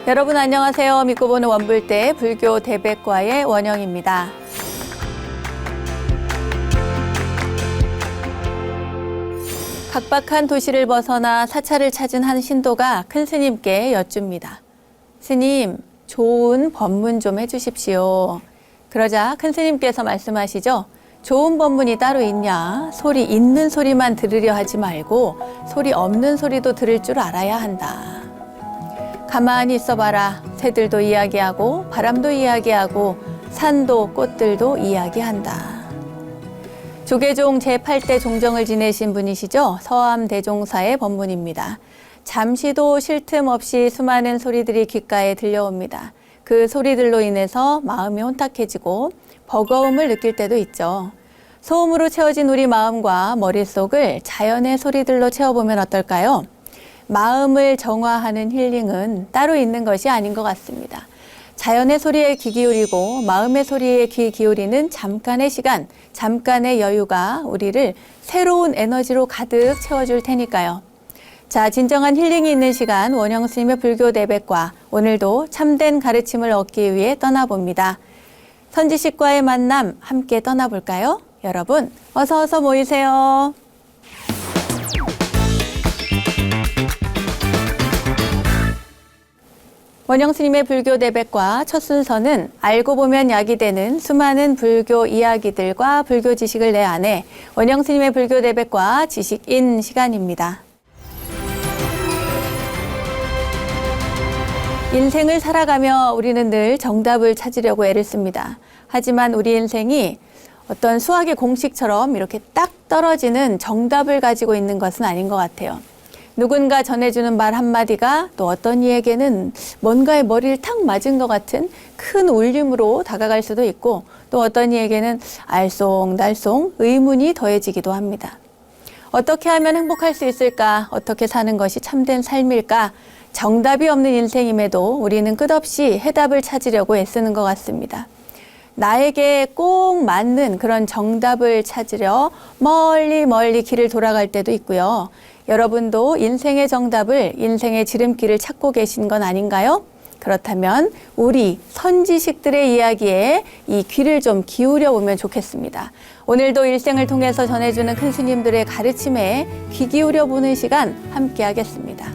여러분 안녕하세요. 믿고 보는 원불대 불교 대백과의 원영입니다. 각박한 도시를 벗어나 사찰을 찾은 한 신도가 큰 스님께 여쭙니다. 스님, 좋은 법문 좀 해주십시오. 그러자 큰 스님께서 말씀하시죠. 좋은 법문이 따로 있냐? 소리 있는 소리만 들으려 하지 말고 소리 없는 소리도 들을 줄 알아야 한다. 가만히 있어봐라. 새들도 이야기하고 바람도 이야기하고 산도 꽃들도 이야기한다. 조계종 제8대 종정을 지내신 분이시죠. 서암대종사의 법문입니다. 잠시도 쉴 틈 없이 수많은 소리들이 귓가에 들려옵니다. 그 소리들로 인해서 마음이 혼탁해지고 버거움을 느낄 때도 있죠. 소음으로 채워진 우리 마음과 머릿속을 자연의 소리들로 채워보면 어떨까요? 마음을 정화하는 힐링은 따로 있는 것이 아닌 것 같습니다. 자연의 소리에 귀 기울이고 마음의 소리에 귀 기울이는 잠깐의 시간, 잠깐의 여유가 우리를 새로운 에너지로 가득 채워줄 테니까요. 자, 진정한 힐링이 있는 시간 원영 스님의 불교 대백과 오늘도 참된 가르침을 얻기 위해 떠나봅니다. 선지식과의 만남 함께 떠나볼까요? 여러분 어서 모이세요. 원영 스님의 불교 대백과 첫 순서는 알고 보면 약이 되는 수많은 불교 이야기들과 불교 지식을 내 안에 원영 스님의 불교 대백과 지식인 시간입니다. 인생을 살아가며 우리는 늘 정답을 찾으려고 애를 씁니다. 하지만 우리 인생이 어떤 수학의 공식처럼 이렇게 딱 떨어지는 정답을 가지고 있는 것은 아닌 것 같아요. 누군가 전해주는 말 한마디가 또 어떤 이에게는 뭔가의 머리를 탁 맞은 것 같은 큰 울림으로 다가갈 수도 있고 또 어떤 이에게는 알쏭달쏭 의문이 더해지기도 합니다. 어떻게 하면 행복할 수 있을까? 어떻게 사는 것이 참된 삶일까? 정답이 없는 인생임에도 우리는 끝없이 해답을 찾으려고 애쓰는 것 같습니다. 나에게 꼭 맞는 그런 정답을 찾으려 멀리 길을 돌아갈 때도 있고요. 여러분도 인생의 정답을, 인생의 지름길을 찾고 계신 건 아닌가요? 그렇다면 우리 선지식들의 이야기에 이 귀를 좀 기울여 보면 좋겠습니다. 오늘도 일생을 통해서 전해주는 큰 스님들의 가르침에 귀 기울여 보는 시간 함께 하겠습니다.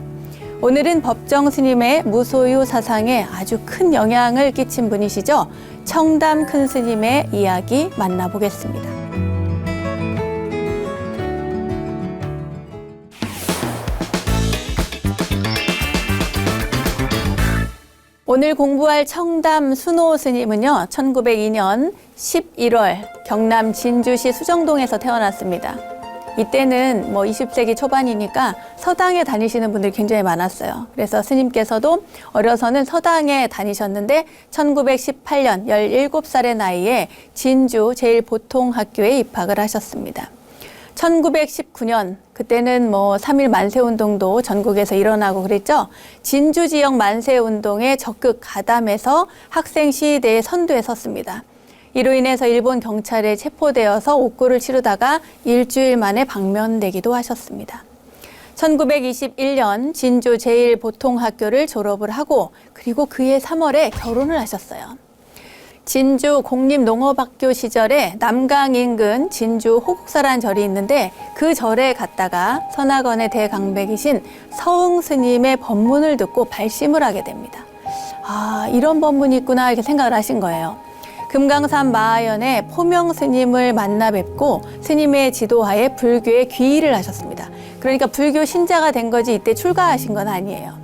오늘은 법정 스님의 무소유 사상에 아주 큰 영향을 끼친 분이시죠. 청담 큰 스님의 이야기 만나보겠습니다. 오늘 공부할 청담 순호 스님은요, 1902년 11월 경남 진주시 수정동에서 태어났습니다. 이때는 20세기 초반이니까 서당에 다니시는 분들이 굉장히 많았어요. 그래서 스님께서도 어려서는 서당에 다니셨는데 1918년 17살의 나이에 진주 제일보통학교에 입학을 하셨습니다. 1919년 그때는 3.1 만세운동도 전국에서 일어나고 그랬죠. 진주 지역 만세운동에 적극 가담해서 학생 시위대의 선두에 섰습니다. 이로 인해서 일본 경찰에 체포되어서 옥고를 치르다가 일주일 만에 방면되기도 하셨습니다. 1921년 진주 제일보통학교를 졸업을 하고 그리고 그해 3월에 결혼을 하셨어요. 진주 공립농업학교 시절에 남강 인근 진주 호국사라는 절이 있는데 그 절에 갔다가 선화권의 대강백이신 서응 스님의 법문을 듣고 발심을 하게 됩니다. 아, 이런 법문이 있구나 이렇게 생각을 하신 거예요. 금강산 마하연에 포명 스님을 만나 뵙고 스님의 지도하에 불교에 귀의를 하셨습니다. 그러니까 불교 신자가 된 거지 이때 출가하신 건 아니에요.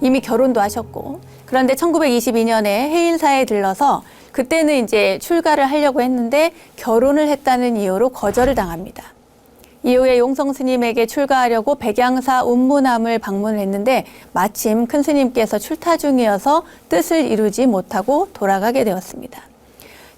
이미 결혼도 하셨고. 그런데 1922년에 해인사에 들러서 그때는 이제 출가를 하려고 했는데 결혼을 했다는 이유로 거절을 당합니다. 이후에 용성 스님에게 출가하려고 백양사 운무남을 방문을 했는데 마침 큰 스님께서 출타 중이어서 뜻을 이루지 못하고 돌아가게 되었습니다.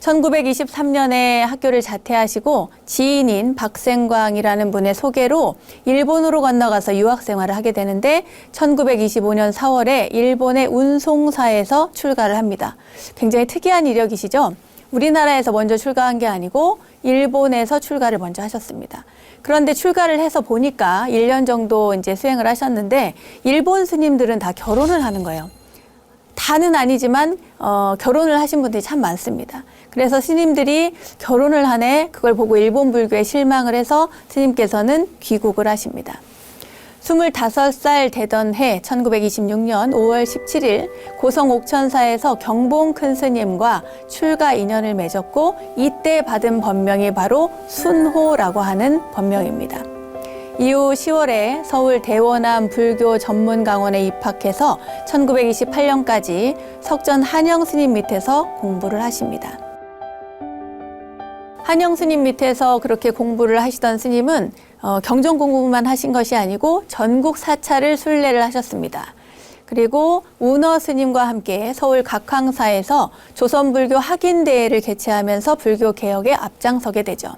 1923년에 학교를 자퇴하시고 지인인 박생광이라는 분의 소개로 일본으로 건너가서 유학 생활을 하게 되는데 1925년 4월에 일본의 운송사에서 출가를 합니다. 굉장히 특이한 이력이시죠? 우리나라에서 먼저 출가한 게 아니고 일본에서 출가를 먼저 하셨습니다. 그런데 출가를 해서 보니까 1년 정도 이제 수행을 하셨는데 일본 스님들은 다 결혼을 하는 거예요. 다는 아니지만 결혼을 하신 분들이 참 많습니다. 그래서 스님들이 결혼을 하네 그걸 보고 일본 불교에 실망을 해서 스님께서는 귀국을 하십니다. 25살 되던 해 1926년 5월 17일 고성 옥천사에서 경봉 큰 스님과 출가 인연을 맺었고 이때 받은 법명이 바로 순호라고 하는 법명입니다. 이후 10월에 서울 대원암 불교 전문강원에 입학해서 1928년까지 석전 한영 스님 밑에서 공부를 하십니다. 한영 스님 밑에서 그렇게 공부를 하시던 스님은 경전 공부만 하신 것이 아니고 전국 사찰을 순례를 하셨습니다. 그리고 운어 스님과 함께 서울 각황사에서 조선불교 학인대회를 개최하면서 불교 개혁에 앞장서게 되죠.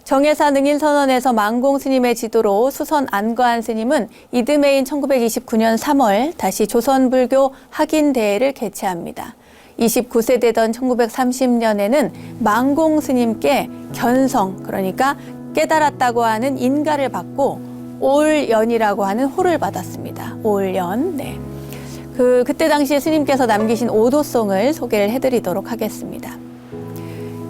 정해사 능인선언에서 만공 스님의 지도로 수선 안과한 스님은 이듬해인 1929년 3월 다시 조선불교 학인대회를 개최합니다. 29세 되던 1930년에는 만공 스님께 견성, 그러니까 깨달았다고 하는 인가를 받고 올연이라고 하는 호를 받았습니다. 올연. 네. 그때 당시에 스님께서 남기신 오도송을 소개를 해드리도록 하겠습니다.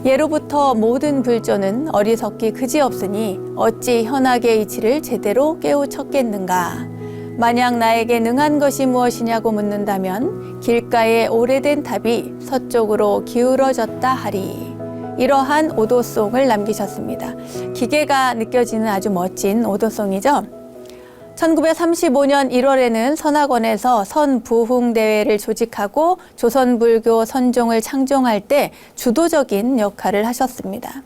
예로부터 모든 불조는 어리석기 그지없으니 어찌 현악의 이치를 제대로 깨우쳤겠는가. 만약 나에게 능한 것이 무엇이냐고 묻는다면 길가에 오래된 탑이 서쪽으로 기울어졌다 하리. 이러한 오도송을 남기셨습니다. 기계가 느껴지는 아주 멋진 오도송이죠. 1935년 1월에는 선학원에서 선부흥대회를 조직하고 조선불교 선종을 창종할 때 주도적인 역할을 하셨습니다.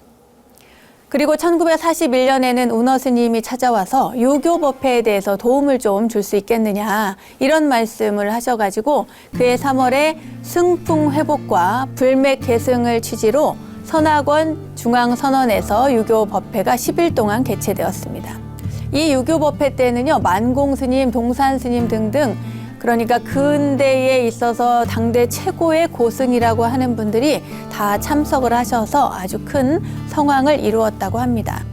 그리고 1941년에는 운어 스님이 찾아와서 유교법회에 대해서 도움을 좀 줄 수 있겠느냐 이런 말씀을 하셔가지고 그해 3월에 승풍 회복과 불맥 계승을 취지로 선학원 중앙선원에서 유교법회가 10일 동안 개최되었습니다. 이 유교법회 때는요 만공 스님, 동산 스님 등등 그러니까 근대에 있어서 당대 최고의 고승이라고 하는 분들이 다 참석을 하셔서 아주 큰 성황을 이루었다고 합니다.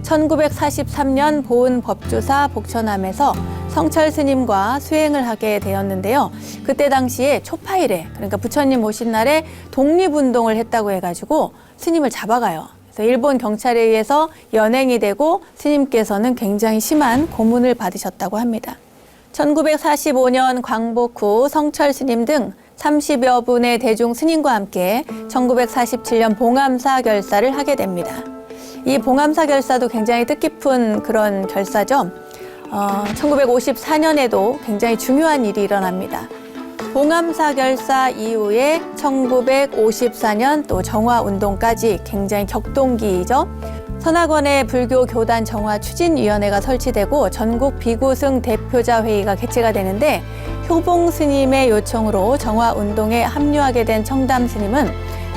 1943년 보은 법주사 복천암에서 성철 스님과 수행을 하게 되었는데요. 그때 당시에 초파일에 그러니까 부처님 오신 날에 독립운동을 했다고 해가지고 스님을 잡아가요. 그래서 일본 경찰에 의해서 연행이 되고 스님께서는 굉장히 심한 고문을 받으셨다고 합니다. 1945년 광복 후 성철 스님 등 30여 분의 대중 스님과 함께 1947년 봉암사 결사를 하게 됩니다. 이 봉암사 결사도 굉장히 뜻깊은 그런 결사죠. 1954년에도 굉장히 중요한 일이 일어납니다. 봉암사 결사 이후에 1954년 또 정화운동까지 굉장히 격동기이죠. 선학원의 불교 교단 정화 추진위원회가 설치되고 전국 비구승 대표자 회의가 개최가 되는데 효봉 스님의 요청으로 정화운동에 합류하게 된 청담 스님은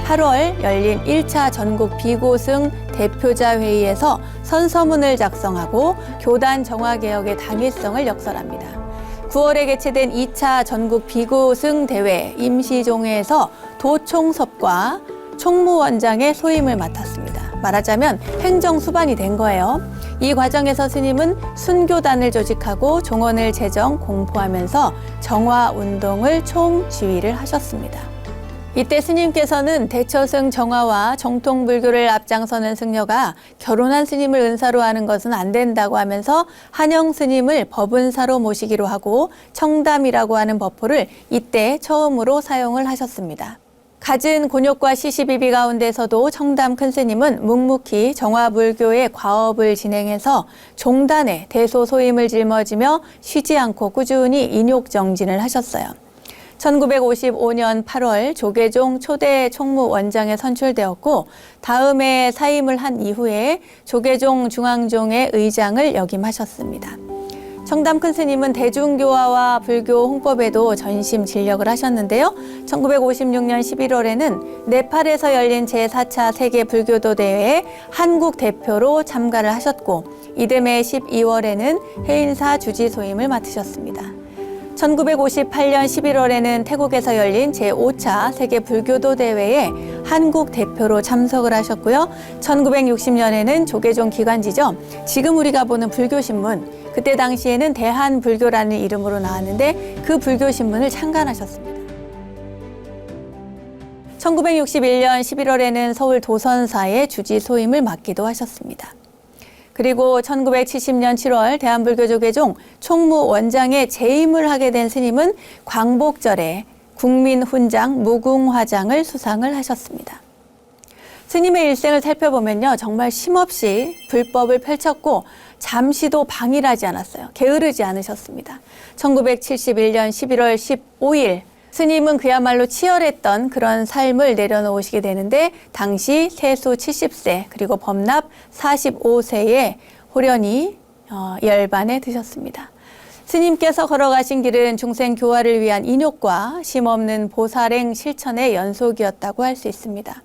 8월 열린 1차 전국 비구승 대표자 회의에서 선서문을 작성하고 교단 정화 개혁의 당위성을 역설합니다. 9월에 개최된 2차 전국 비구승 대회 임시종회에서 도총섭과 총무원장의 소임을 맡았습니다. 말하자면 행정수반이 된 거예요. 이 과정에서 스님은 순교단을 조직하고 종원을 제정 공포하면서 정화운동을 총지휘를 하셨습니다. 이때 스님께서는 대처승 정화와 정통불교를 앞장서는 승려가 결혼한 스님을 은사로 하는 것은 안 된다고 하면서 한영 스님을 법은사로 모시기로 하고 청담이라고 하는 법호를 이때 처음으로 사용을 하셨습니다. 갖은 곤욕과 시시비비 가운데서도 청담 큰 스님은 묵묵히 정화불교의 과업을 진행해서 종단에 대소소임을 짊어지며 쉬지 않고 꾸준히 인욕정진을 하셨어요. 1955년 8월 조계종 초대 총무원장에 선출되었고 다음해 사임을 한 이후에 조계종 중앙종의 의장을 역임하셨습니다. 청담 큰 스님은 대중교화와 불교 홍법에도 전심 진력을 하셨는데요. 1956년 11월에는 네팔에서 열린 제4차 세계 불교도 대회에 한국 대표로 참가를 하셨고 이듬해 12월에는 해인사 주지 소임을 맡으셨습니다. 1958년 11월에는 태국에서 열린 제5차 세계 불교도 대회에 한국 대표로 참석을 하셨고요. 1960년에는 조계종 기관지죠. 지금 우리가 보는 불교신문, 그때 당시에는 대한불교라는 이름으로 나왔는데 그 불교신문을 창간하셨습니다. 1961년 11월에는 서울 도선사의 주지 소임을 맡기도 하셨습니다. 그리고 1970년 7월 대한불교조계종 총무원장에 재임을 하게 된 스님은 광복절에 국민훈장 무궁화장을 수상을 하셨습니다. 스님의 일생을 살펴보면요, 정말 쉼없이 불법을 펼쳤고 잠시도 방일하지 않았어요. 게으르지 않으셨습니다. 1971년 11월 15일 스님은 그야말로 치열했던 그런 삶을 내려놓으시게 되는데 당시 세수 70세 그리고 법납 45세에 호련히 열반에 드셨습니다. 스님께서 걸어가신 길은 중생 교화를 위한 인욕과 쉼없는 보살행 실천의 연속이었다고 할 수 있습니다.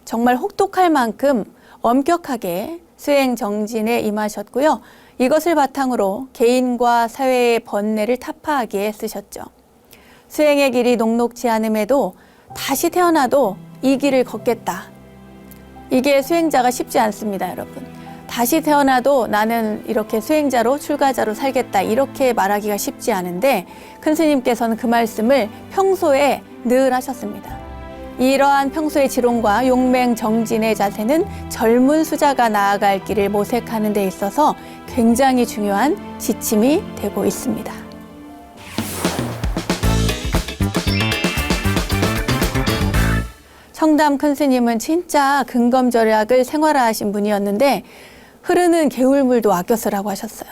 정말 혹독할 만큼 엄격하게 수행 정진에 임하셨고요. 이것을 바탕으로 개인과 사회의 번뇌를 타파하기에 쓰셨죠. 수행의 길이 녹록지 않음에도 다시 태어나도 이 길을 걷겠다. 이게 수행자가 쉽지 않습니다, 여러분. 다시 태어나도 나는 이렇게 수행자로 출가자로 살겠다 이렇게 말하기가 쉽지 않은데 큰 스님께서는 그 말씀을 평소에 늘 하셨습니다. 이러한 평소의 지론과 용맹 정진의 자세는 젊은 수자가 나아갈 길을 모색하는 데 있어서 굉장히 중요한 지침이 되고 있습니다. 청담 큰 스님은 진짜 근검절약을 생활화하신 분이었는데 흐르는 개울물도 아껴 쓰라고 하셨어요.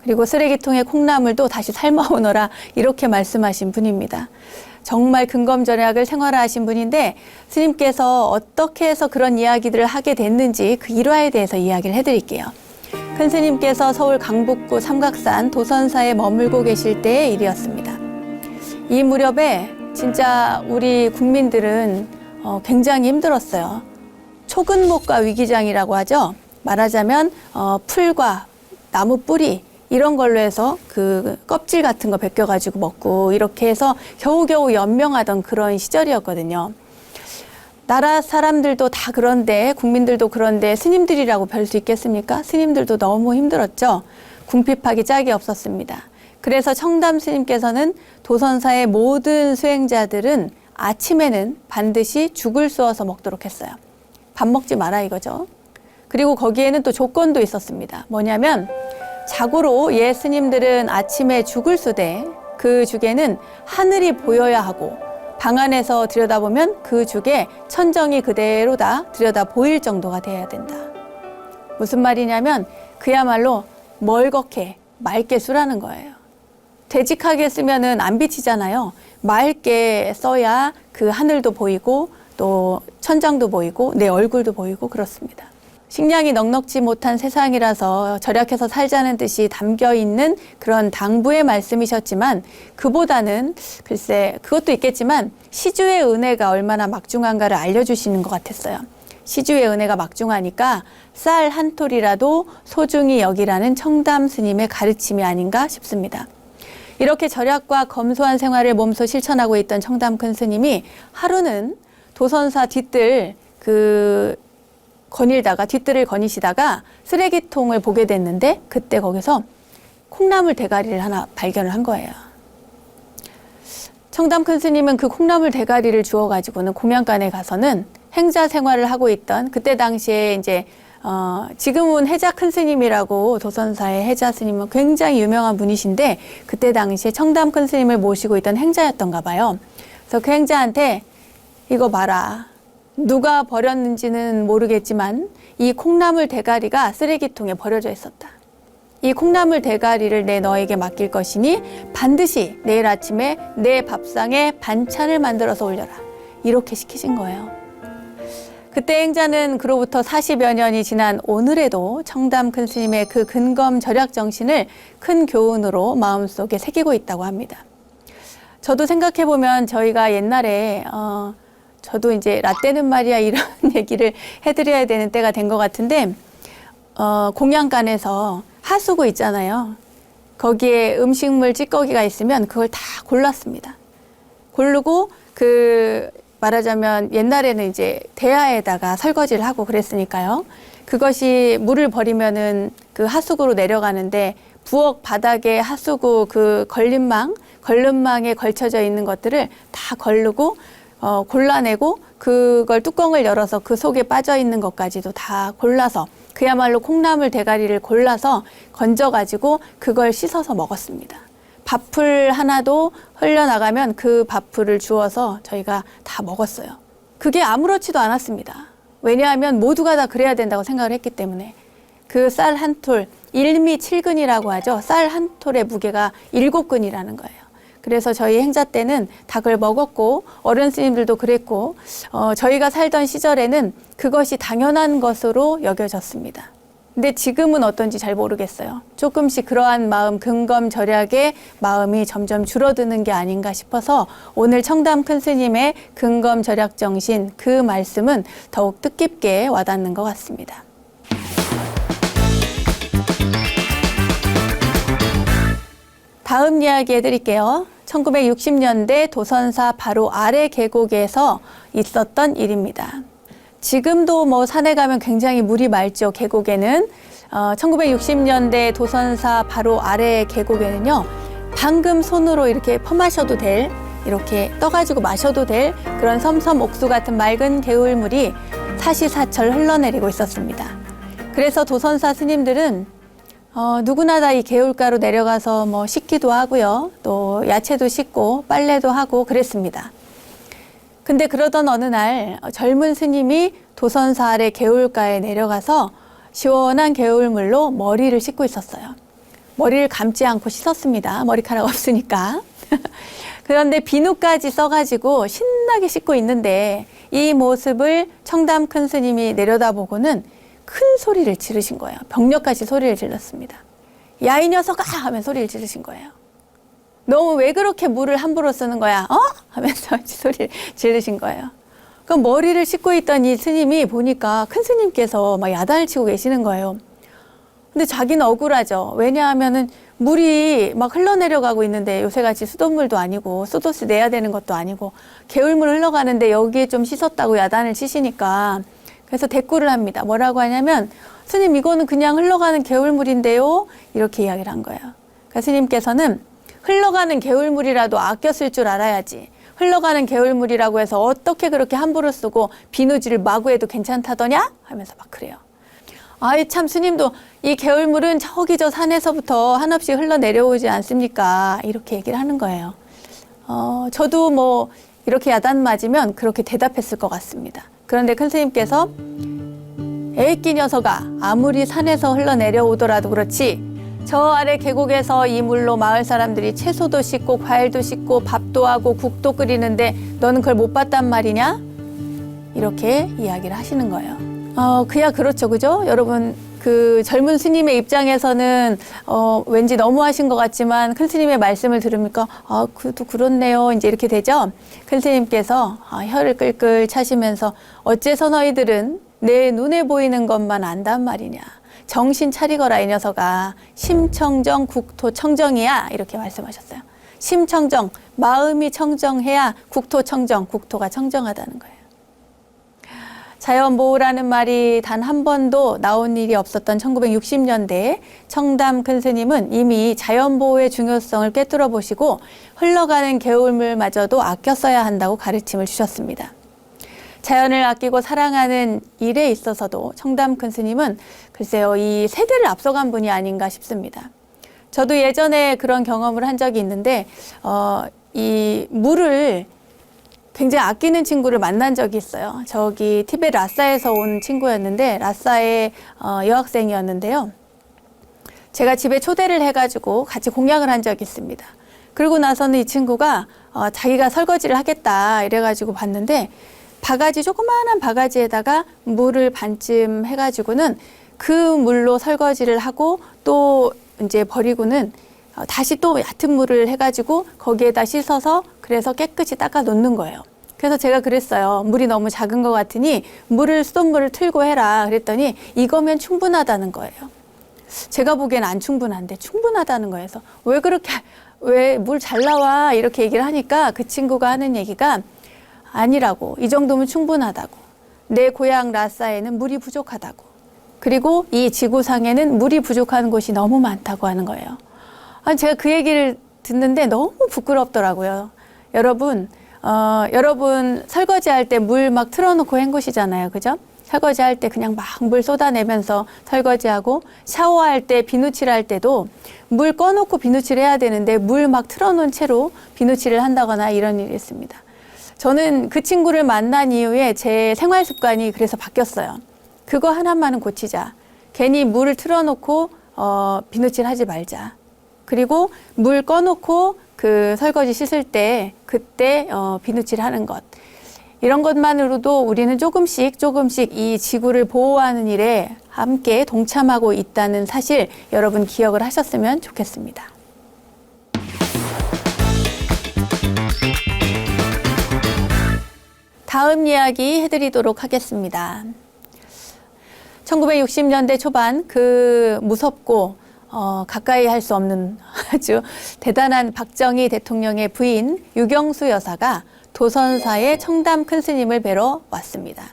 그리고 쓰레기통에 콩나물도 다시 삶아오너라 이렇게 말씀하신 분입니다. 정말 근검절약을 생활화하신 분인데 스님께서 어떻게 해서 그런 이야기들을 하게 됐는지 그 일화에 대해서 이야기를 해드릴게요. 큰 스님께서 서울 강북구 삼각산 도선사에 머물고 계실 때의 일이었습니다. 이 무렵에 진짜 우리 국민들은 굉장히 힘들었어요. 초근목과 위기장이라고 하죠. 말하자면 풀과 나무 뿌리 이런 걸로 해서 그 껍질 같은 거 벗겨가지고 먹고 이렇게 해서 겨우겨우 연명하던 그런 시절이었거든요. 나라 사람들도 다 그런데 국민들도 그런데 스님들이라고 별 수 있겠습니까? 스님들도 너무 힘들었죠. 궁핍하기 짝이 없었습니다. 그래서 청담 스님께서는 도선사의 모든 수행자들은 아침에는 반드시 죽을 쑤어서 먹도록 했어요. 밥 먹지 마라 이거죠. 그리고 거기에는 또 조건도 있었습니다. 뭐냐면 자고로 예 스님들은 아침에 죽을 쑤되 그 죽에는 하늘이 보여야 하고 방 안에서 들여다보면 그 죽에 천정이 그대로 다 들여다 보일 정도가 돼야 된다. 무슨 말이냐면 그야말로 멀겋게 맑게 쓰라는 거예요. 되직하게 쓰면은 안 비치잖아요. 맑게 써야 그 하늘도 보이고 또 천장도 보이고 내 얼굴도 보이고 그렇습니다. 식량이 넉넉지 못한 세상이라서 절약해서 살자는 뜻이 담겨 있는 그런 당부의 말씀이셨지만 그보다는 글쎄 그것도 있겠지만 시주의 은혜가 얼마나 막중한가를 알려주시는 것 같았어요. 시주의 은혜가 막중하니까 쌀 한 톨이라도 소중히 여기라는 청담 스님의 가르침이 아닌가 싶습니다. 이렇게 절약과 검소한 생활을 몸소 실천하고 있던 청담 큰 스님이 하루는 도선사 뒷뜰을 거니시다가 쓰레기통을 보게 됐는데 그때 거기서 콩나물 대가리를 하나 발견을 한 거예요. 청담 큰 스님은 그 콩나물 대가리를 주워가지고는 공양간에 가서는 행자 생활을 하고 있던 그때 당시에 이제 지금은 해자 큰 스님이라고 도선사의 해자 스님은 굉장히 유명한 분이신데 그때 당시에 청담 큰 스님을 모시고 있던 행자였던가 봐요. 그래서 그 행자한테 이거 봐라. 누가 버렸는지는 모르겠지만 이 콩나물 대가리가 쓰레기통에 버려져 있었다. 이 콩나물 대가리를 내 너에게 맡길 것이니 반드시 내일 아침에 내 밥상에 반찬을 만들어서 올려라. 이렇게 시키신 거예요. 그때 행자는 그로부터 40여 년이 지난 오늘에도 청담 큰 스님의 그 근검 절약 정신을 큰 교훈으로 마음속에 새기고 있다고 합니다. 저도 생각해보면 저희가 옛날에 저도 이제 라떼는 말이야 이런 얘기를 해드려야 되는 때가 된 것 같은데 공양간에서 하수구 있잖아요. 거기에 음식물 찌꺼기가 있으면 그걸 다 골랐습니다. 고르고 말하자면 옛날에는 이제 대야에다가 설거지를 하고 그랬으니까요. 그것이 물을 버리면은 그 하수구로 내려가는데 부엌 바닥에 하수구 그 걸림망에 걸쳐져 있는 것들을 다 걸르고 골라내고 그걸 뚜껑을 열어서 그 속에 빠져 있는 것까지도 다 골라서 그야말로 콩나물 대가리를 골라서 건져가지고 그걸 씻어서 먹었습니다. 밥풀 하나도 흘려나가면 그 밥풀을 주워서 저희가 다 먹었어요. 그게 아무렇지도 않았습니다. 왜냐하면 모두가 다 그래야 된다고 생각을 했기 때문에. 그 쌀 한 톨, 1미 7근이라고 하죠. 쌀 한 톨의 무게가 7근이라는 거예요. 그래서 저희 행자 때는 닭을 먹었고 어른 스님들도 그랬고 저희가 살던 시절에는 그것이 당연한 것으로 여겨졌습니다. 근데 지금은 어떤지 잘 모르겠어요. 조금씩 그러한 마음, 근검절약의 마음이 점점 줄어드는 게 아닌가 싶어서 오늘 청담 큰 스님의 근검절약 정신 그 말씀은 더욱 뜻깊게 와닿는 것 같습니다. 다음 이야기 해드릴게요. 1960년대 도선사 바로 아래 계곡에서 있었던 일입니다. 지금도 뭐 산에 가면 굉장히 물이 맑죠, 계곡에는. 1960년대 도선사 바로 아래 계곡에는요, 방금 손으로 이렇게 퍼마셔도 될, 이렇게 떠가지고 마셔도 될 그런 섬섬 옥수 같은 맑은 개울물이 사시사철 흘러내리고 있었습니다. 그래서 도선사 스님들은 누구나 다 이 개울가로 내려가서 뭐 씻기도 하고요. 또 야채도 씻고 빨래도 하고 그랬습니다. 근데 그러던 어느 날 젊은 스님이 도선사 아래 개울가에 내려가서 시원한 개울물로 머리를 씻고 있었어요. 머리를 감지 않고 씻었습니다. 머리카락 없으니까. 그런데 비누까지 써가지고 신나게 씻고 있는데 이 모습을 청담 큰 스님이 내려다보고는 큰 소리를 지르신 거예요. 벽력같이 소리를 질렀습니다. 야, 이 녀석아! 하면 소리를 지르신 거예요. 너 왜 그렇게 물을 함부로 쓰는 거야? 하면서 소리를 지르신 거예요. 그럼 머리를 씻고 있던 이 스님이 보니까 큰 스님께서 막 야단을 치고 계시는 거예요. 근데 자기는 억울하죠. 왜냐하면은 물이 막 흘러내려가고 있는데 요새같이 수돗물도 아니고 수도세 내야 되는 것도 아니고 개울물 흘러가는데 여기에 좀 씻었다고 야단을 치시니까 그래서 대꾸를 합니다. 뭐라고 하냐면 스님 이거는 그냥 흘러가는 개울물인데요. 이렇게 이야기를 한 거예요. 그러니까 스님께서는 흘러가는 개울물이라도 아껴 쓸 줄 알아야지. 흘러가는 개울물이라고 해서 어떻게 그렇게 함부로 쓰고 비누질을 마구 해도 괜찮다더냐? 하면서 막 그래요. 아이 참 스님도 이 개울물은 저기 저 산에서부터 한없이 흘러내려오지 않습니까? 이렇게 얘기를 하는 거예요. 저도 뭐 이렇게 야단 맞으면 그렇게 대답했을 것 같습니다. 그런데 큰 스님께서 에이끼 녀석아, 아무리 산에서 흘러내려오더라도 그렇지 저 아래 계곡에서 이 물로 마을 사람들이 채소도 씻고 과일도 씻고 밥도 하고 국도 끓이는데 너는 그걸 못 봤단 말이냐? 이렇게 이야기를 하시는 거예요. 그야 그렇죠, 그죠? 여러분 그 젊은 스님의 입장에서는 왠지 너무하신 것 같지만 큰 스님의 말씀을 들으니까 그도 그렇네요. 이제 이렇게 되죠. 큰 스님께서 혀를 끌끌 차시면서 어째서 너희들은 내 눈에 보이는 것만 안단 말이냐. 정신 차리거라 이 녀석아. 심청정 국토 청정이야. 이렇게 말씀하셨어요. 심청정, 마음이 청정해야 국토 청정, 국토가 청정하다는 거예요. 자연보호라는 말이 단 한 번도 나온 일이 없었던 1960년대에 청담 큰 스님은 이미 자연보호의 중요성을 꿰뚫어 보시고 흘러가는 개울물마저도 아껴 써야 한다고 가르침을 주셨습니다. 자연을 아끼고 사랑하는 일에 있어서도 청담 큰 스님은 글쎄요, 이 세대를 앞서간 분이 아닌가 싶습니다. 저도 예전에 그런 경험을 한 적이 있는데 이 물을 굉장히 아끼는 친구를 만난 적이 있어요. 저기 티베트 라사에서 온 친구였는데 라사의 여학생이었는데요. 제가 집에 초대를 해가지고 같이 공양을 한 적이 있습니다. 그러고 나서는 이 친구가 자기가 설거지를 하겠다 이래가지고 봤는데 바가지, 조그마한 바가지에다가 물을 반쯤 해가지고는 그 물로 설거지를 하고 또 이제 버리고는 다시 또 얕은 물을 해가지고 거기에다 씻어서 그래서 깨끗이 닦아 놓는 거예요. 그래서 제가 그랬어요. 물이 너무 작은 것 같으니 수돗물을 틀고 해라. 그랬더니 이거면 충분하다는 거예요. 제가 보기엔 안 충분한데 충분하다는 거예요. 그래서 왜 그렇게, 왜 물 잘 나와? 이렇게 얘기를 하니까 그 친구가 하는 얘기가 아니라고. 이 정도면 충분하다고. 내 고향 라사에는 물이 부족하다고. 그리고 이 지구상에는 물이 부족한 곳이 너무 많다고 하는 거예요. 제가 그 얘기를 듣는데 너무 부끄럽더라고요. 여러분, 여러분 설거지할 때 물 막 틀어놓고 헹구시잖아요. 그죠? 설거지할 때 그냥 막 물 쏟아내면서 설거지하고, 샤워할 때 비누칠할 때도 물 꺼놓고 비누칠 해야 되는데 물 막 틀어놓은 채로 비누칠을 한다거나 이런 일이 있습니다. 저는 그 친구를 만난 이후에 제 생활 습관이 그래서 바뀌었어요. 그거 하나만은 고치자. 괜히 물을 틀어놓고 비누칠 하지 말자. 그리고 물 꺼놓고 그 설거지 씻을 때 그때 비누칠 하는 것. 이런 것만으로도 우리는 조금씩 이 지구를 보호하는 일에 함께 동참하고 있다는 사실 여러분 기억을 하셨으면 좋겠습니다. 다음 이야기 해드리도록 하겠습니다. 1960년대 초반 그 무섭고 가까이 할 수 없는 아주 대단한 박정희 대통령의 부인 유경수 여사가 도선사에 청담 큰 스님을 뵈러 왔습니다.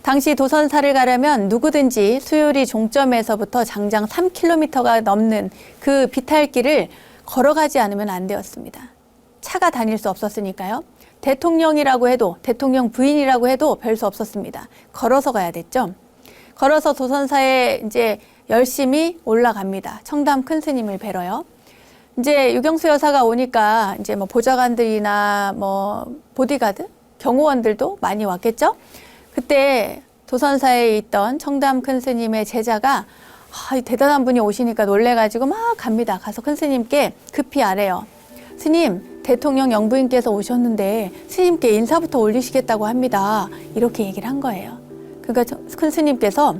당시 도선사를 가려면 누구든지 수유리 종점에서부터 장장 3km가 넘는 그 비탈길을 걸어가지 않으면 안 되었습니다. 차가 다닐 수 없었으니까요. 대통령이라고 해도, 대통령 부인이라고 해도 별 수 없었습니다. 걸어서 가야 됐죠. 걸어서 도선사에 이제 열심히 올라갑니다. 청담 큰 스님을 뵈러요. 이제 유경수 여사가 오니까 이제 뭐 보좌관들이나 뭐 보디가드, 경호원들도 많이 왔겠죠. 그때 도선사에 있던 청담 큰 스님의 제자가 대단한 분이 오시니까 놀래가지고 막 갑니다. 가서 큰 스님께 급히 아래요. 스님, 대통령 영부인께서 오셨는데 스님께 인사부터 올리시겠다고 합니다. 이렇게 얘기를 한 거예요. 그러니까 큰 스님께서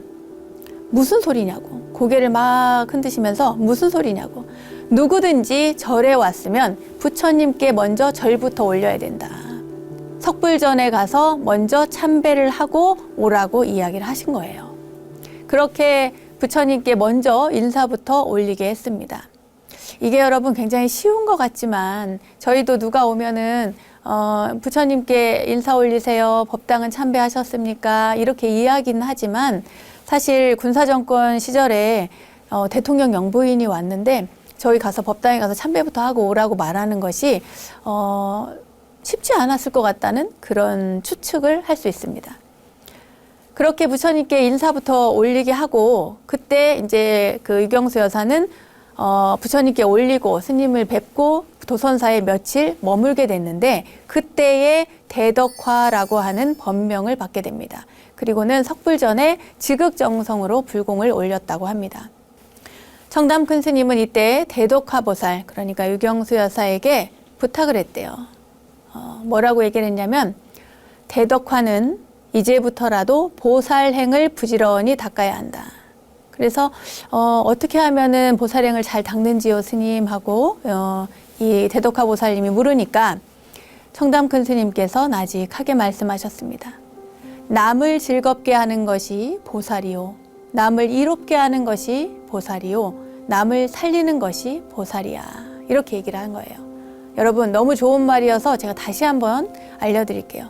무슨 소리냐고, 고개를 막 흔드시면서 무슨 소리냐고, 누구든지 절에 왔으면 부처님께 먼저 절부터 올려야 된다. 석불전에 가서 먼저 참배를 하고 오라고 이야기를 하신 거예요. 그렇게 부처님께 먼저 인사부터 올리게 했습니다. 이게 여러분 굉장히 쉬운 것 같지만 저희도 누가 오면은 부처님께 인사 올리세요. 법당은 참배하셨습니까? 이렇게 이야기는 하지만 사실 군사정권 시절에 대통령 영부인이 왔는데 저희 가서 법당에 가서 참배부터 하고 오라고 말하는 것이 쉽지 않았을 것 같다는 그런 추측을 할 수 있습니다. 그렇게 부처님께 인사부터 올리게 하고 그때 이제 그 유경수 여사는 부처님께 올리고 스님을 뵙고 도선사에 며칠 머물게 됐는데 그때의 대덕화라고 하는 법명을 받게 됩니다. 그리고는 석불전에 지극정성으로 불공을 올렸다고 합니다. 청담 큰 스님은 이때 대덕화 보살, 그러니까 유경수 여사에게 부탁을 했대요. 뭐라고 얘기를 했냐면 대덕화는 이제부터라도 보살행을 부지런히 닦아야 한다. 그래서 어떻게 하면은 보살행을 잘 닦는지요 스님 하고 이 대덕화 보살님이 물으니까 청담 큰 스님께서 나직하게 말씀하셨습니다. 남을 즐겁게 하는 것이 보살이요, 남을 이롭게 하는 것이 보살이요, 남을 살리는 것이 보살이야. 이렇게 얘기를 한 거예요. 여러분 너무 좋은 말이어서 제가 다시 한번 알려드릴게요.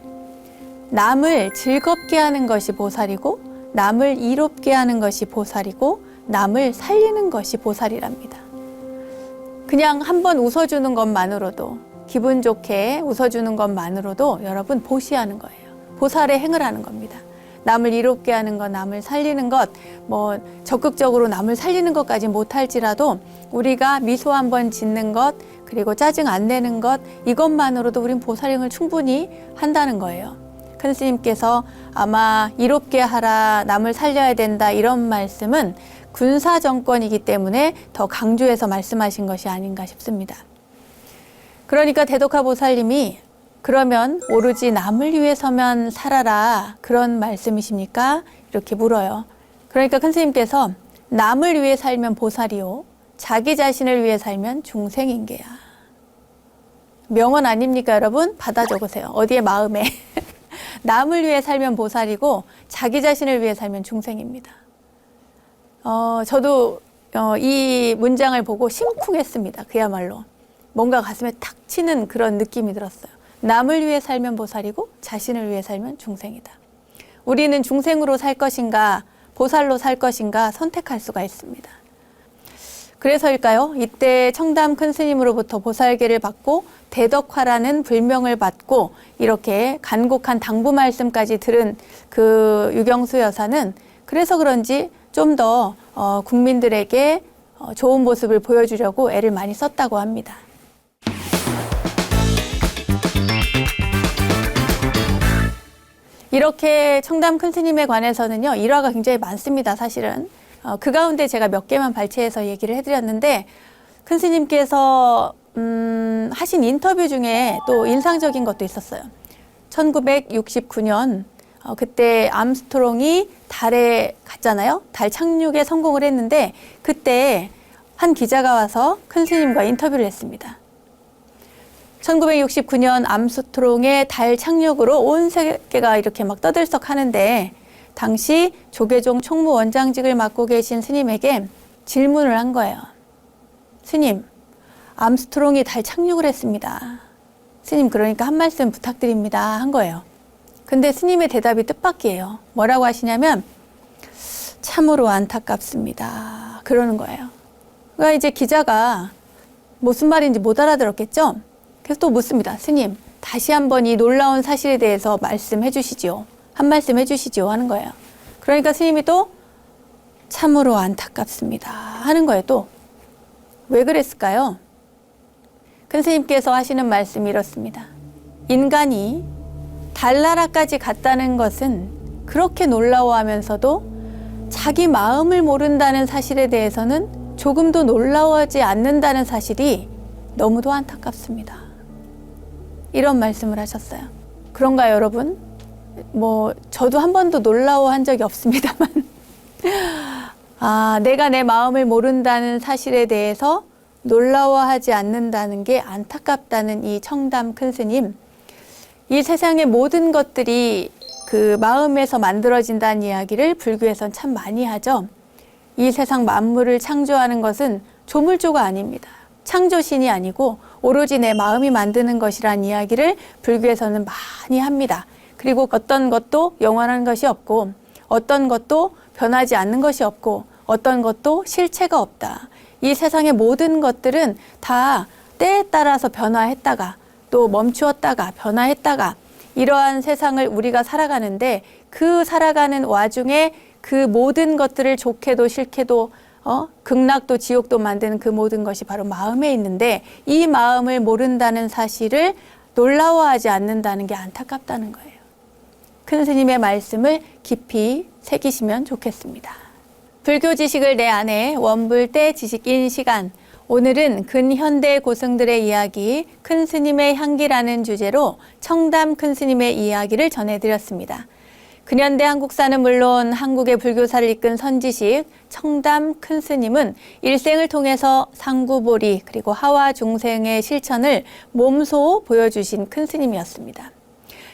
남을 즐겁게 하는 것이 보살이고 남을 이롭게 하는 것이 보살이고 남을 살리는 것이 보살이랍니다. 그냥 한번 웃어주는 것만으로도, 기분 좋게 웃어주는 것만으로도 여러분 보시하는 거예요. 보살의 행을 하는 겁니다. 남을 이롭게 하는 것, 남을 살리는 것, 뭐 적극적으로 남을 살리는 것까지 못할지라도 우리가 미소 한번 짓는 것, 그리고 짜증 안 내는 것, 이것만으로도 우린 보살행을 충분히 한다는 거예요. 큰 스님께서 아마 이롭게 하라, 남을 살려야 된다 이런 말씀은 군사 정권이기 때문에 더 강조해서 말씀하신 것이 아닌가 싶습니다. 그러니까 대덕화 보살님이 그러면 오로지 남을 위해서만 살아라 그런 말씀이십니까? 이렇게 물어요. 그러니까 큰 스님께서 남을 위해 살면 보살이요, 자기 자신을 위해 살면 중생인계야. 명언 아닙니까 여러분? 받아 적으세요. 어디에 마음에. 남을 위해 살면 보살이고 자기 자신을 위해 살면 중생입니다. 저도 이 문장을 보고 심쿵했습니다. 그야말로 뭔가 가슴에 탁 치는 그런 느낌이 들었어요. 남을 위해 살면 보살이고 자신을 위해 살면 중생이다. 우리는 중생으로 살 것인가 보살로 살 것인가 선택할 수가 있습니다. 그래서일까요? 이때 청담 큰 스님으로부터 보살계를 받고 대덕화라는 불명을 받고 이렇게 간곡한 당부 말씀까지 들은 그 유경수 여사는 그래서 그런지 좀 더 국민들에게 좋은 모습을 보여주려고 애를 많이 썼다고 합니다. 이렇게 청담 큰 스님에 관해서는요, 일화가 굉장히 많습니다, 사실은. 그 가운데 제가 몇 개만 발췌해서 얘기를 해드렸는데, 큰 스님께서 하신 인터뷰 중에 또 인상적인 것도 있었어요. 1969년 그때 암스트롱이 달에 갔잖아요. 달 착륙에 성공을 했는데 그때 한 기자가 와서 큰 스님과 인터뷰를 했습니다. 1969년 암스트롱의 달 착륙으로 온 세계가 이렇게 막 떠들썩 하는데 당시 조계종 총무원장직을 맡고 계신 스님에게 질문을 한 거예요. 스님, 암스트롱이 달 착륙을 했습니다. 스님, 그러니까 한 말씀 부탁드립니다. 한 거예요. 근데 스님의 대답이 뜻밖이에요. 뭐라고 하시냐면 참으로 안타깝습니다. 그러는 거예요. 그러니까 이제 기자가 무슨 말인지 못 알아들었겠죠? 그래서 또 묻습니다. 스님, 다시 한번 이 놀라운 사실에 대해서 말씀해 주시지요. 한 말씀 해 주시지요. 하는 거예요. 그러니까 스님이 또 참으로 안타깝습니다. 하는 거예요. 또 왜 그랬을까요? 큰 스님께서 하시는 말씀이 이렇습니다. 인간이 달나라까지 갔다는 것은 그렇게 놀라워하면서도 자기 마음을 모른다는 사실에 대해서는 조금도 놀라워하지 않는다는 사실이 너무도 안타깝습니다. 이런 말씀을 하셨어요. 그런가요, 여러분? 저도 한 번도 놀라워한 적이 없습니다만 내가 내 마음을 모른다는 사실에 대해서 놀라워하지 않는다는 게 안타깝다는 이 청담 큰 스님, 이 세상의 모든 것들이 그 마음에서 만들어진다는 이야기를 불교에선 참 많이 하죠. 이 세상 만물을 창조하는 것은 조물조가 아닙니다. 창조신이 아니고 오로지 내 마음이 만드는 것이란 이야기를 불교에서는 많이 합니다. 그리고 어떤 것도 영원한 것이 없고 어떤 것도 변하지 않는 것이 없고 어떤 것도 실체가 없다. 이 세상의 모든 것들은 다 때에 따라서 변화했다가 또 멈추었다가 변화했다가 이러한 세상을 우리가 살아가는데 그 살아가는 와중에 그 모든 것들을 좋게도 싫게도 극락도 지옥도 만드는 그 모든 것이 바로 마음에 있는데 이 마음을 모른다는 사실을 놀라워하지 않는다는 게 안타깝다는 거예요. 큰 스님의 말씀을 깊이 새기시면 좋겠습니다. 불교 지식을 내 안에 원불대 지식인 시간. 오늘은 근현대 고승들의 이야기 큰 스님의 향기라는 주제로 청담 큰 스님의 이야기를 전해드렸습니다. 근현대 한국사는 물론 한국의 불교사를 이끈 선지식 청담 큰 스님은 일생을 통해서 상구보리 그리고 하와 중생의 실천을 몸소 보여주신 큰 스님이었습니다.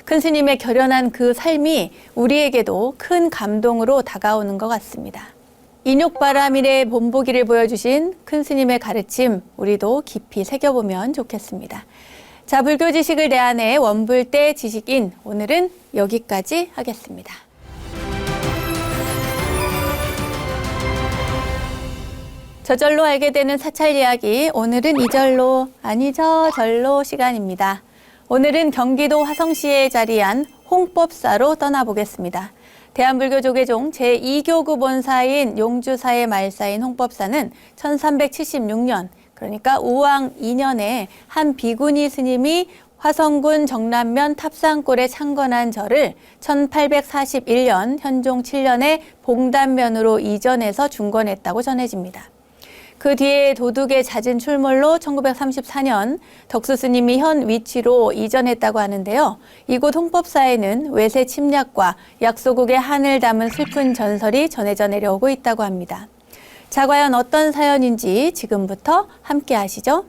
큰 스님의 결연한 그 삶이 우리에게도 큰 감동으로 다가오는 것 같습니다. 인욕바라밀의 본보기를 보여주신 큰 스님의 가르침 우리도 깊이 새겨보면 좋겠습니다. 자, 불교 지식을 내 안에 원불대 지식인 오늘은 여기까지 하겠습니다. 저절로 알게 되는 사찰 이야기 오늘은 이절로 아니 저절로 시간입니다. 오늘은 경기도 화성시에 자리한 홍법사로 떠나보겠습니다. 대한불교조계종 제2교구 본사인 용주사의 말사인 홍법사는 1376년 그러니까 우왕 2년에 한 비구니 스님이 화성군 정남면 탑산골에 창건한 절을 1841년 현종 7년에 봉단면으로 이전해서 중건했다고 전해집니다. 그 뒤에 도둑의 잦은 출몰로 1934년 덕수 스님이 현 위치로 이전했다고 하는데요. 이곳 홍법사에는 외세 침략과 약소국의 한을 담은 슬픈 전설이 전해져 내려오고 있다고 합니다. 자, 과연 어떤 사연인지 지금부터 함께 하시죠.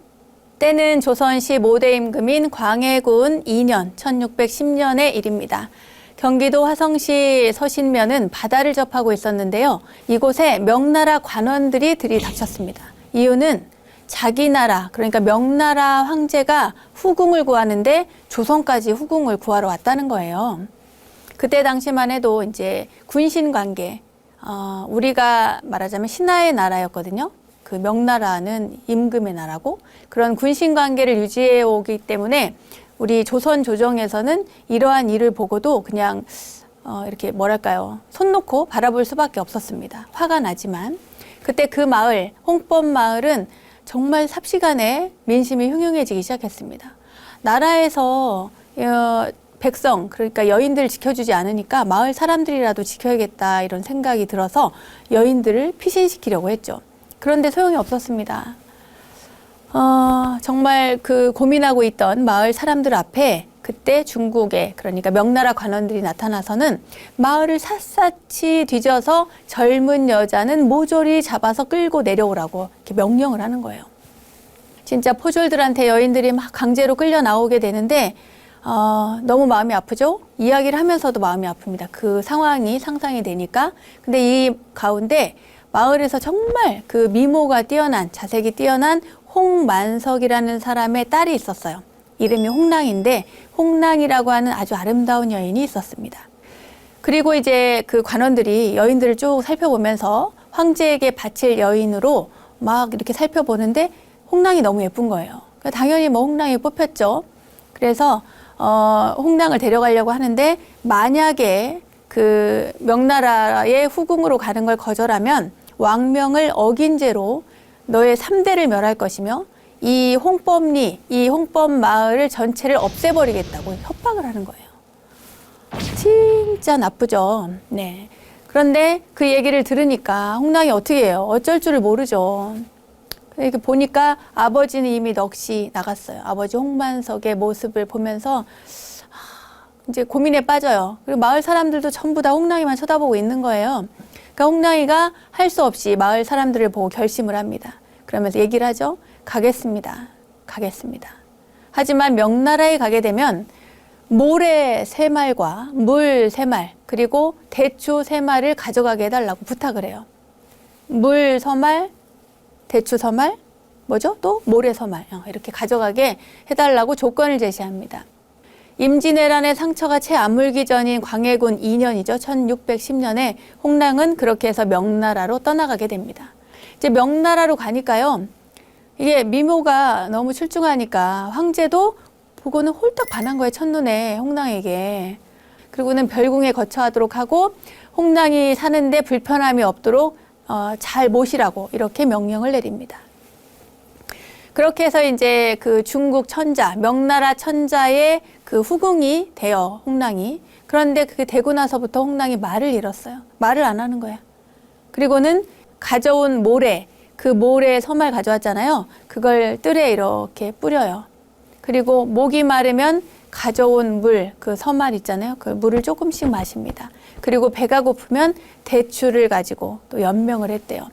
때는 조선시 모대 임금인 광해군 2년 1610년의 일입니다. 경기도 화성시 서신면은 바다를 접하고 있었는데요. 이곳에 명나라 관원들이 들이닥쳤습니다. 이유는 자기 나라, 그러니까 명나라 황제가 후궁을 구하는데 조선까지 후궁을 구하러 왔다는 거예요. 그때 당시만 해도 이제 군신 관계, 우리가 말하자면 신하의 나라였거든요. 그 명나라는 임금의 나라고 그런 군신 관계를 유지해 오기 때문에 우리 조선 조정에서는 이러한 일을 보고도 그냥 이렇게 뭐랄까요, 손 놓고 바라볼 수밖에 없었습니다. 화가 나지만 그때 그 마을, 홍법 마을은 정말 삽시간에 민심이 흉흉해지기 시작했습니다. 나라에서 백성, 그러니까 여인들을 지켜주지 않으니까 마을 사람들이라도 지켜야겠다 이런 생각이 들어서 여인들을 피신시키려고 했죠. 그런데 소용이 없었습니다. 정말 그 고민하고 있던 마을 사람들 앞에 그때 중국의, 그러니까 명나라 관원들이 나타나서는 마을을 샅샅이 뒤져서 젊은 여자는 모조리 잡아서 끌고 내려오라고 이렇게 명령을 하는 거예요. 진짜 포졸들한테 여인들이 막 강제로 끌려 나오게 되는데 너무 마음이 아프죠? 이야기를 하면서도 마음이 아픕니다. 그 상황이 상상이 되니까. 근데 이 가운데 마을에서 정말 그 미모가 뛰어난, 자색이 뛰어난 홍만석이라는 사람의 딸이 있었어요. 이름이 홍랑인데 홍랑이라고 하는 아주 아름다운 여인이 있었습니다. 그리고 이제 그 관원들이 여인들을 쭉 살펴보면서 황제에게 바칠 여인으로 막 이렇게 살펴보는데 홍랑이 너무 예쁜 거예요. 당연히 뭐 홍랑이 뽑혔죠. 그래서 홍랑을 데려가려고 하는데 만약에 그 명나라의 후궁으로 가는 걸 거절하면 왕명을 어긴 죄로 너의 3대를 멸할 것이며 이 홍법리, 이 홍법 마을을 전체를 없애버리겠다고 협박을 하는 거예요. 진짜 나쁘죠. 네. 그런데 그 얘기를 들으니까 홍랑이 어떻게 해요? 어쩔 줄을 모르죠. 이렇게 보니까 아버지는 이미 넋이 나갔어요. 아버지 홍만석의 모습을 보면서 이제 고민에 빠져요. 그리고 마을 사람들도 전부 다 홍랑이만 쳐다보고 있는 거예요. 그러니까 홍랑이가 할 수 없이 마을 사람들을 보고 결심을 합니다. 그러면서 얘기를 하죠. 가겠습니다. 가겠습니다. 하지만 명나라에 가게 되면 모래 3마리과 물 3마리 그리고 대추 3마리를 가져가게 해달라고 부탁을 해요. 물 3마리, 대추 3마리, 뭐죠? 또 모래 3마리 이렇게 가져가게 해달라고 조건을 제시합니다. 임진왜란의 상처가 채 아물기 전인 광해군 2년이죠. 1610년에 홍랑은 그렇게 해서 명나라로 떠나가게 됩니다. 이제 명나라로 가니까요. 이게 미모가 너무 출중하니까 황제도 보고는 홀딱 반한 거예요. 첫눈에 홍랑에게. 그리고는 별궁에 거처하도록 하고 홍랑이 사는데 불편함이 없도록 잘 모시라고 이렇게 명령을 내립니다. 그렇게 해서 이제 그 중국 천자, 명나라 천자의 그 후궁이 돼요, 홍랑이. 그런데 그게 되고 나서부터 홍랑이 말을 잃었어요. 말을 안 하는 거야. 그리고는 가져온 모래, 그 모래에 섬을 가져왔잖아요. 그걸 뜰에 이렇게 뿌려요. 그리고 목이 마르면 가져온 물, 그 섬알 있잖아요. 그 물을 조금씩 마십니다. 그리고 배가 고프면 대추를 가지고 또 연명을 했대요.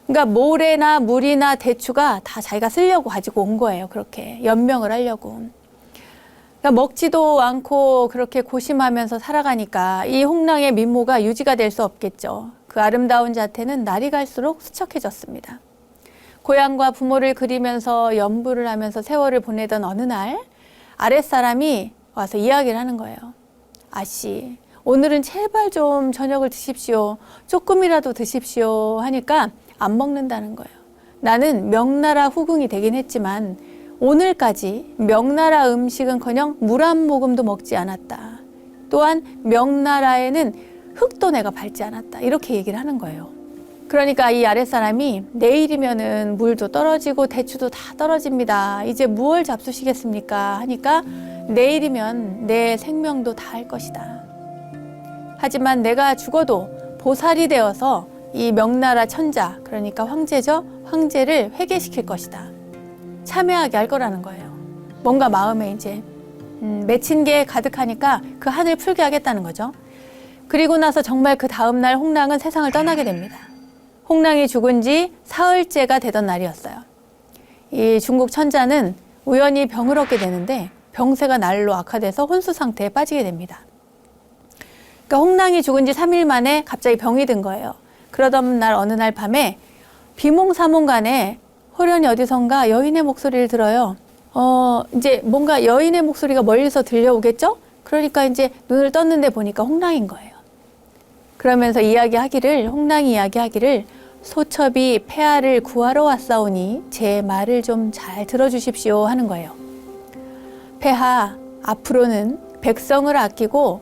그러니까 모래나 물이나 대추가 다 자기가 쓰려고 가지고 온 거예요. 그렇게 연명을 하려고. 그러니까 먹지도 않고 그렇게 고심하면서 살아가니까 이 홍랑의 미모가 유지가 될 수 없겠죠. 그 아름다운 자태는 날이 갈수록 수척해졌습니다. 고향과 부모를 그리면서 연부를 하면서 세월을 보내던 어느 날 아랫사람이 와서 이야기를 하는 거예요. 아씨, 오늘은 제발 좀 저녁을 드십시오. 조금이라도 드십시오 하니까 안 먹는다는 거예요. 나는 명나라 후궁이 되긴 했지만 오늘까지 명나라 음식은커녕 물 한 모금도 먹지 않았다. 또한 명나라에는 흙도 내가 밟지 않았다. 이렇게 얘기를 하는 거예요. 그러니까 이 아랫사람이 내일이면은 물도 떨어지고 대추도 다 떨어집니다. 이제 무얼 잡수시겠습니까? 하니까 내일이면 내 생명도 다할 것이다. 하지만 내가 죽어도 보살이 되어서 이 명나라 천자, 그러니까 황제죠? 황제를 회개시킬 것이다. 참여하게 할 거라는 거예요. 뭔가 마음에 이제 맺힌 게 가득하니까 그 한을 풀게 하겠다는 거죠. 그리고 나서 정말 그 다음날 홍랑은 세상을 떠나게 됩니다. 홍랑이 죽은 지 사흘째가 되던 날이었어요. 이 중국 천자는 우연히 병을 얻게 되는데 병세가 날로 악화돼서 혼수 상태에 빠지게 됩니다. 그러니까 홍랑이 죽은 지 3일 만에 갑자기 병이 든 거예요. 그러던 날 어느 날 밤에 비몽사몽간에 호련히 어디선가 여인의 목소리를 들어요. 이제 뭔가 여인의 목소리가 멀리서 들려오겠죠? 그러니까 이제 눈을 떴는데 보니까 홍랑인 거예요. 그러면서 홍랑이 이야기하기를 소첩이 폐하를 구하러 왔사오니 제 말을 좀 잘 들어주십시오 하는 거예요. 폐하, 앞으로는 백성을 아끼고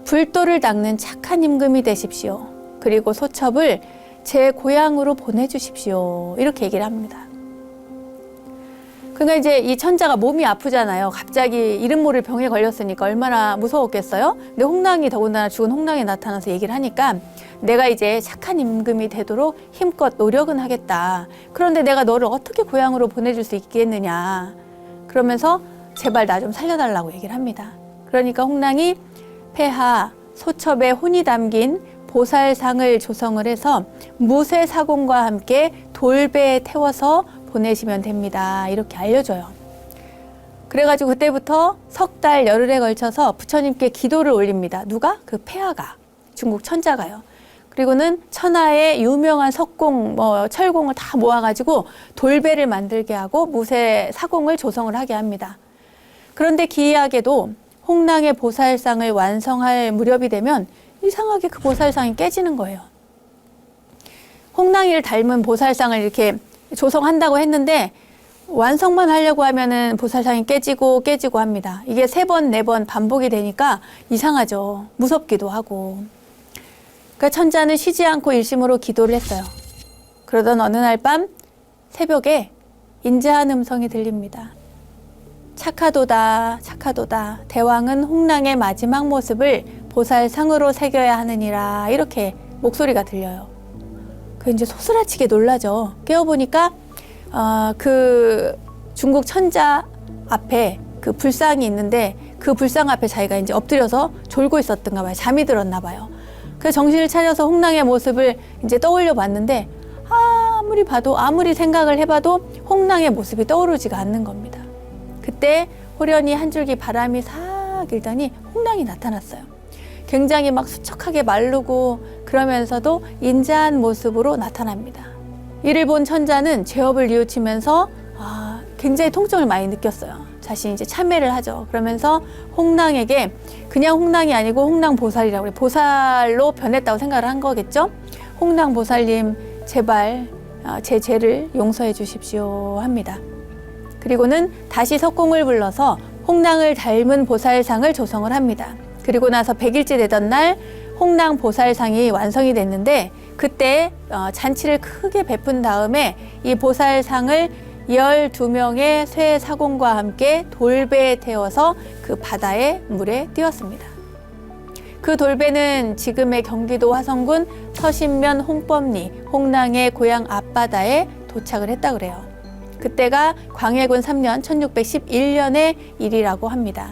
불도를 닦는 착한 임금이 되십시오. 그리고 소첩을 제 고향으로 보내주십시오. 이렇게 얘기를 합니다. 그러니까 이제 이 천자가 몸이 아프잖아요. 갑자기 이름 모를 병에 걸렸으니까 얼마나 무서웠겠어요? 근데 홍랑이 더군다나 죽은 홍랑이 나타나서 얘기를 하니까 내가 이제 착한 임금이 되도록 힘껏 노력은 하겠다. 그런데 내가 너를 어떻게 고향으로 보내줄 수 있겠느냐. 그러면서 제발 나 좀 살려달라고 얘기를 합니다. 그러니까 홍랑이 폐하, 소첩의 혼이 담긴 보살상을 조성을 해서 무쇠사공과 함께 돌배에 태워서 보내시면 됩니다. 이렇게 알려줘요. 그래가지고 그때부터 석 달 열흘에 걸쳐서 부처님께 기도를 올립니다. 누가? 그 폐하가, 중국 천자가요. 그리고는 천하의 유명한 석공, 철공을 다 모아가지고 돌배를 만들게 하고 무쇠 사공을 조성을 하게 합니다. 그런데 기이하게도 홍랑의 보살상을 완성할 무렵이 되면 이상하게 그 보살상이 깨지는 거예요. 홍랑이를 닮은 보살상을 이렇게 조성한다고 했는데 완성만 하려고 하면은 보살상이 깨지고 합니다. 이게 3번, 4번 반복이 되니까 이상하죠. 무섭기도 하고. 그러니까 천자는 쉬지 않고 일심으로 기도를 했어요. 그러던 어느 날 밤 새벽에 인자한 음성이 들립니다. 착하도다, 착하도다. 대왕은 홍랑의 마지막 모습을 보살상으로 새겨야 하느니라. 이렇게 목소리가 들려요. 그 이제 소스라치게 놀라죠. 깨어보니까 그 중국 천자 앞에 그 불상이 있는데 그 불상 앞에 자기가 이제 엎드려서 졸고 있었던가 봐요. 잠이 들었나 봐요. 그래서 정신을 차려서 홍랑의 모습을 이제 떠올려 봤는데 아무리 봐도 아무리 생각을 해봐도 홍랑의 모습이 떠오르지가 않는 겁니다. 그때 호련히 한 줄기 바람이 싹 일더니 홍랑이 나타났어요. 굉장히 막 수척하게 마르고 그러면서도 인자한 모습으로 나타납니다. 이를 본 천자는 죄업을 뉘우치면서 굉장히 통증을 많이 느꼈어요. 자신이 이제 참회를 하죠. 그러면서 홍랑에게 그냥 홍랑이 아니고 홍랑보살이라고 그래. 보살로 변했다고 생각을 한 거겠죠. 홍랑보살님 제발 제 죄를 용서해 주십시오 합니다. 그리고는 다시 석공을 불러서 홍랑을 닮은 보살상을 조성을 합니다. 그리고 나서 100일째 되던 날 홍랑 보살상이 완성이 됐는데 그때 잔치를 크게 베푼 다음에 이 보살상을 12명의 쇠 사공과 함께 돌배에 태워서 그 바다의 물에 띄웠습니다. 그 돌배는 지금의 경기도 화성군 서신면 홍법리 홍랑의 고향 앞바다에 도착을 했다 그래요. 그때가 광해군 3년 1611년의 일이라고 합니다.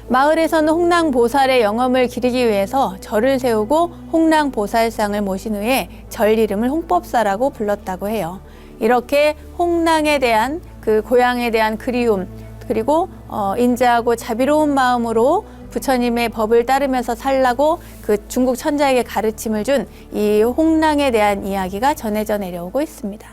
마을에서는 홍랑보살의 영험을 기리기 위해서 절을 세우고 홍랑보살상을 모신 후에 절 이름을 홍법사라고 불렀다고 해요. 이렇게 홍랑에 대한 그 고향에 대한 그리움 그리고 인자하고 자비로운 마음으로 부처님의 법을 따르면서 살라고 그 중국 천자에게 가르침을 준 이 홍랑에 대한 이야기가 전해져 내려오고 있습니다.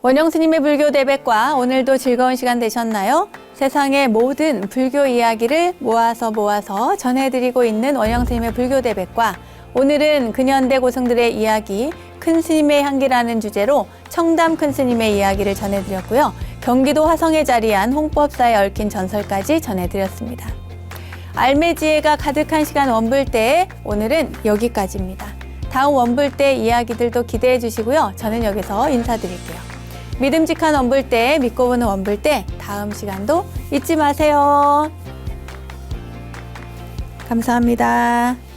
원영스님의 불교 대백과 오늘도 즐거운 시간 되셨나요? 세상의 모든 불교 이야기를 모아서 전해드리고 있는 원영스님의 불교 대백과 오늘은 근현대 고승들의 이야기 큰 스님의 향기라는 주제로 청담 큰 스님의 이야기를 전해드렸고요. 경기도 화성에 자리한 홍법사에 얽힌 전설까지 전해드렸습니다. 알매지혜가 가득한 시간 원불대에 오늘은 여기까지입니다. 다음 원불대 이야기들도 기대해 주시고요. 저는 여기서 인사드릴게요. 믿음직한 원불대, 믿고 보는 원불대, 다음 시간도 잊지 마세요. 감사합니다.